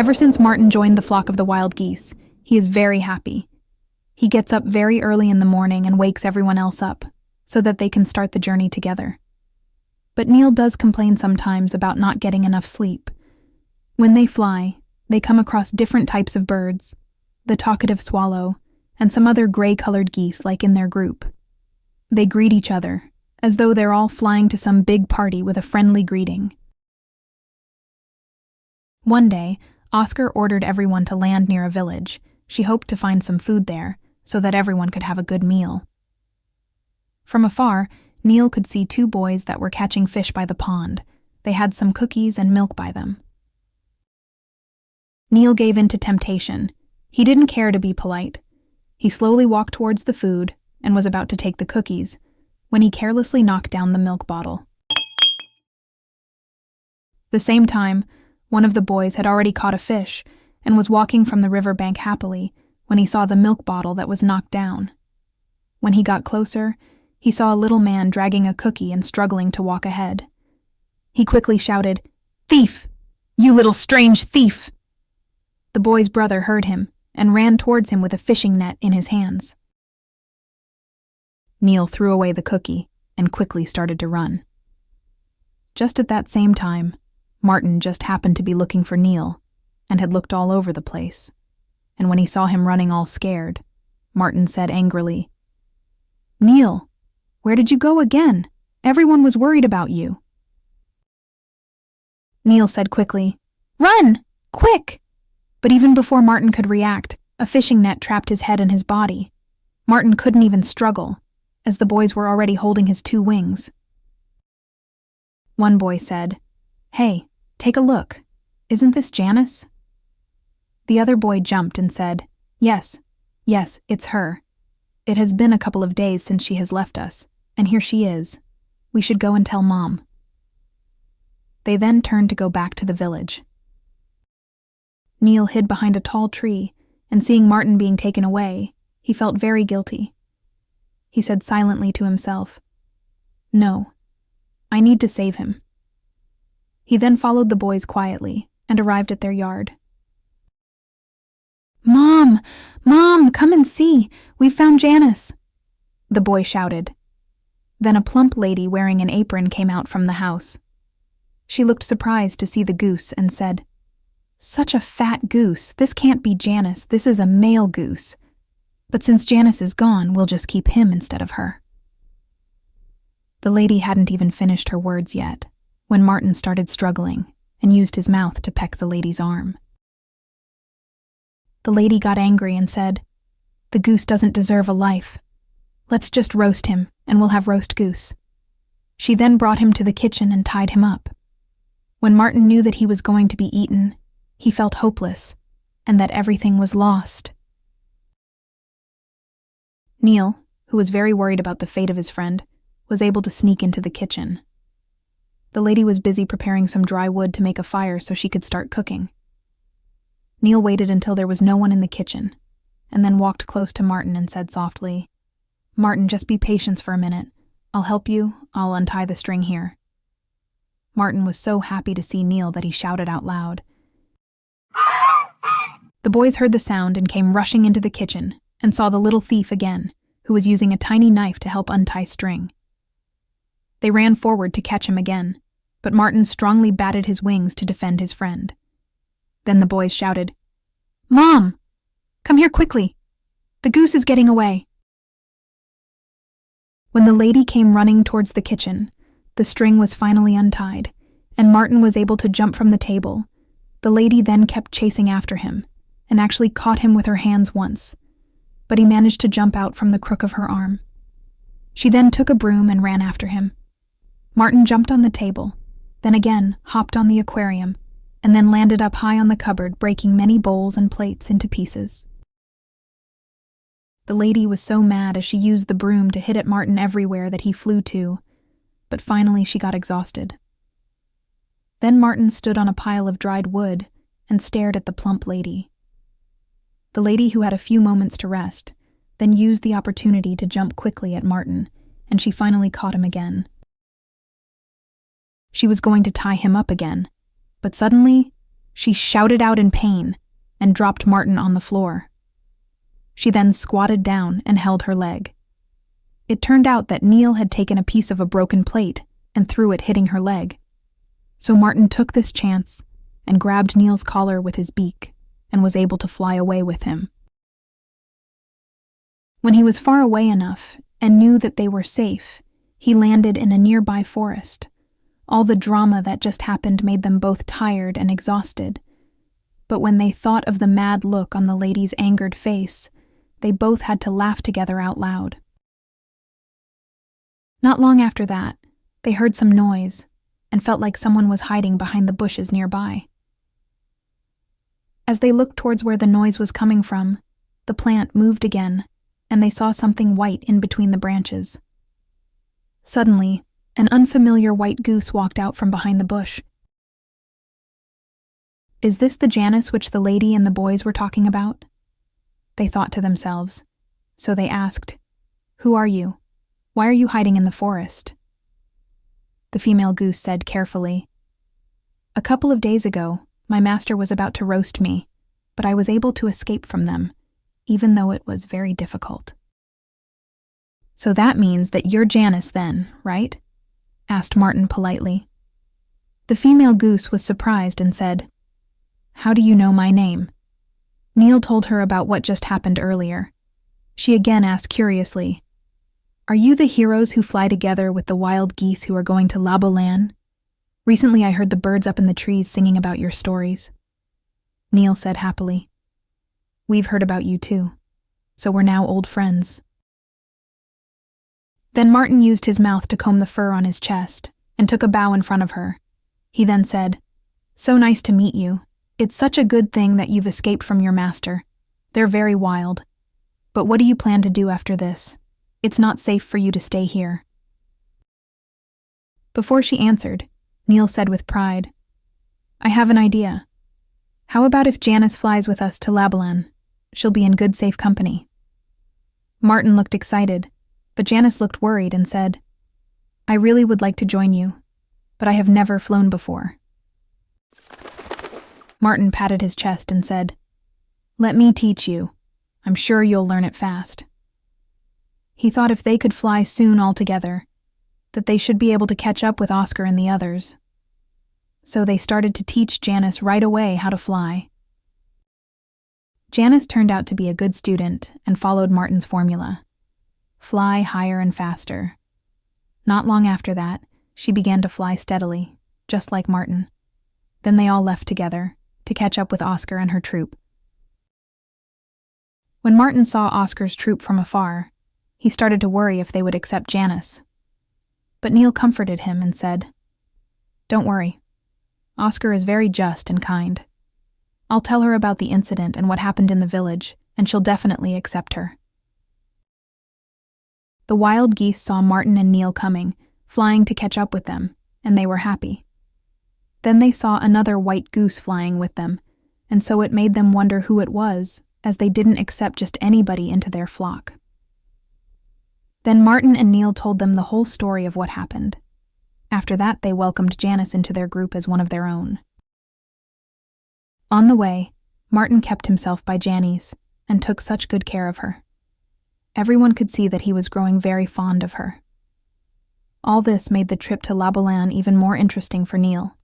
Ever since Martin joined the flock of the wild geese, he is very happy. He gets up very early in the morning and wakes everyone else up, so that they can start the journey together. But Neil does complain sometimes about not getting enough sleep. When they fly, they come across different types of birds, the talkative swallow, and some other gray-colored geese like in their group. They greet each other, as though they're all flying to some big party with a friendly greeting. One day, Oscar ordered everyone to land near a village. She hoped to find some food there, so that everyone could have a good meal. From afar, Neil could see two boys that were catching fish by the pond. They had some cookies and milk by them. Neil gave in to temptation. He didn't care to be polite. He slowly walked towards the food and was about to take the cookies when he carelessly knocked down the milk bottle. The same time, one of the boys had already caught a fish and was walking from the riverbank happily when he saw the milk bottle that was knocked down. When he got closer, he saw a little man dragging a cookie and struggling to walk ahead. He quickly shouted, "Thief! You little strange thief!" The boy's brother heard him and ran towards him with a fishing net in his hands. Neil threw away the cookie and quickly started to run. Just at that same time, Martin just happened to be looking for Neil and had looked all over the place. And when he saw him running all scared, Martin said angrily, "Neil, where did you go again? Everyone was worried about you." Neil said quickly, "Run! Quick!" But even before Martin could react, a fishing net trapped his head and his body. Martin couldn't even struggle, as the boys were already holding his two wings. One boy said, "Hey, take a look. Isn't this Janice?" The other boy jumped and said, Yes, it's her. It has been a couple of days since she has left us, and here she is. We should go and tell Mom." They then turned to go back to the village. Neil hid behind a tall tree, and seeing Martin being taken away, he felt very guilty. He said silently to himself, "No, I need to save him." He then followed the boys quietly and arrived at their yard. "Mom! Mom, come and see! We've found Janice!" the boy shouted. Then a plump lady wearing an apron came out from the house. She looked surprised to see the goose and said, "Such a fat goose! This can't be Janice, this is a male goose. But since Janice is gone, we'll just keep him instead of her." The lady hadn't even finished her words yet, when Martin started struggling and used his mouth to peck the lady's arm. The lady got angry and said, "The goose doesn't deserve a life. Let's just roast him, and we'll have roast goose." She then brought him to the kitchen and tied him up. When Martin knew that he was going to be eaten, he felt hopeless, and that everything was lost. Neil, who was very worried about the fate of his friend, was able to sneak into the kitchen. The lady was busy preparing some dry wood to make a fire so she could start cooking. Neil waited until there was no one in the kitchen, and then walked close to Martin and said softly, "Martin, just be patient for a minute. I'll help you. I'll untie the string here." Martin was so happy to see Neil that he shouted out loud. The boys heard the sound and came rushing into the kitchen and saw the little thief again, who was using a tiny knife to help untie string. They ran forward to catch him again, but Martin strongly batted his wings to defend his friend. Then the boys shouted, "Mom! Come here quickly! The goose is getting away!" When the lady came running towards the kitchen, the string was finally untied, and Martin was able to jump from the table. The lady then kept chasing after him, and actually caught him with her hands once, but he managed to jump out from the crook of her arm. She then took a broom and ran after him. Martin jumped on the table, then again hopped on the aquarium, and then landed up high on the cupboard, breaking many bowls and plates into pieces. The lady was so mad as she used the broom to hit at Martin everywhere that he flew to, but finally she got exhausted. Then Martin stood on a pile of dried wood and stared at the plump lady. The lady, who had a few moments to rest, then used the opportunity to jump quickly at Martin, and she finally caught him again. She was going to tie him up again, but suddenly, She shouted out in pain and dropped Martin on the floor. She then squatted down and held her leg. It turned out that Neil had taken a piece of a broken plate and threw it, hitting her leg. So Martin took this chance and grabbed Neil's collar with his beak and was able to fly away with him. When he was far away enough and knew that they were safe, he landed in a nearby forest. All the drama that just happened made them both tired and exhausted. But when they thought of the mad look on the lady's angered face, they both had to laugh together out loud. Not long after that, they heard some noise and felt like someone was hiding behind the bushes nearby. As they looked towards where the noise was coming from, the plant moved again, and they saw something white in between the branches. Suddenly, an unfamiliar white goose walked out from behind the bush. Is this the Janice which the lady and the boys were talking about? They thought to themselves. So they asked, "Who are you? Why are you hiding in the forest?" The female goose said carefully, "A couple of days ago, my master was about to roast me, but I was able to escape from them, even though it was very difficult." "So that means that you're Janice then, right?" asked Martin politely. The female goose was surprised and said, "How do you know my name?" Neil told her about what just happened earlier. She again asked curiously, "Are you the heroes who fly together with the wild geese who are going to Labolan? Recently I heard the birds up in the trees singing about your stories." Neil said happily, "We've heard about you too, so we're now old friends." Then Martin used his mouth to comb the fur on his chest and took a bow in front of her. He then said, "So nice to meet you. It's such a good thing that you've escaped from your master. They're very wild. But what do you plan to do after this? It's not safe for you to stay here." Before she answered, Neil said with pride, "I have an idea. How about if Janice flies with us to Labolan? She'll be in good, safe company." Martin looked excited, but Janice looked worried and said, "I really would like to join you, but I have never flown before." Martin patted his chest and said, "Let me teach you. I'm sure you'll learn it fast." He thought if they could fly soon all together, that they should be able to catch up with Oscar and the others. So they started to teach Janice right away how to fly. Janice turned out to be a good student and followed Martin's formula. Fly higher and faster. Not long after that, she began to fly steadily, just like Martin. Then they all left together to catch up with Oscar and her troop. When Martin saw Oscar's troop from afar, he started to worry if they would accept Janice. But Neil comforted him and said, "Don't worry. Oscar is very just and kind. I'll tell her about the incident and what happened in the village, and she'll definitely accept her." The wild geese saw Martin and Neil coming, flying to catch up with them, and they were happy. Then they saw another white goose flying with them, and so it made them wonder who it was, as they didn't accept just anybody into their flock. Then Martin and Neil told them the whole story of what happened. After that, they welcomed Janice into their group as one of their own. On the way, Martin kept himself by Janice and took such good care of her. Everyone could see that he was growing very fond of her. All this made the trip to Labolan even more interesting for Neil.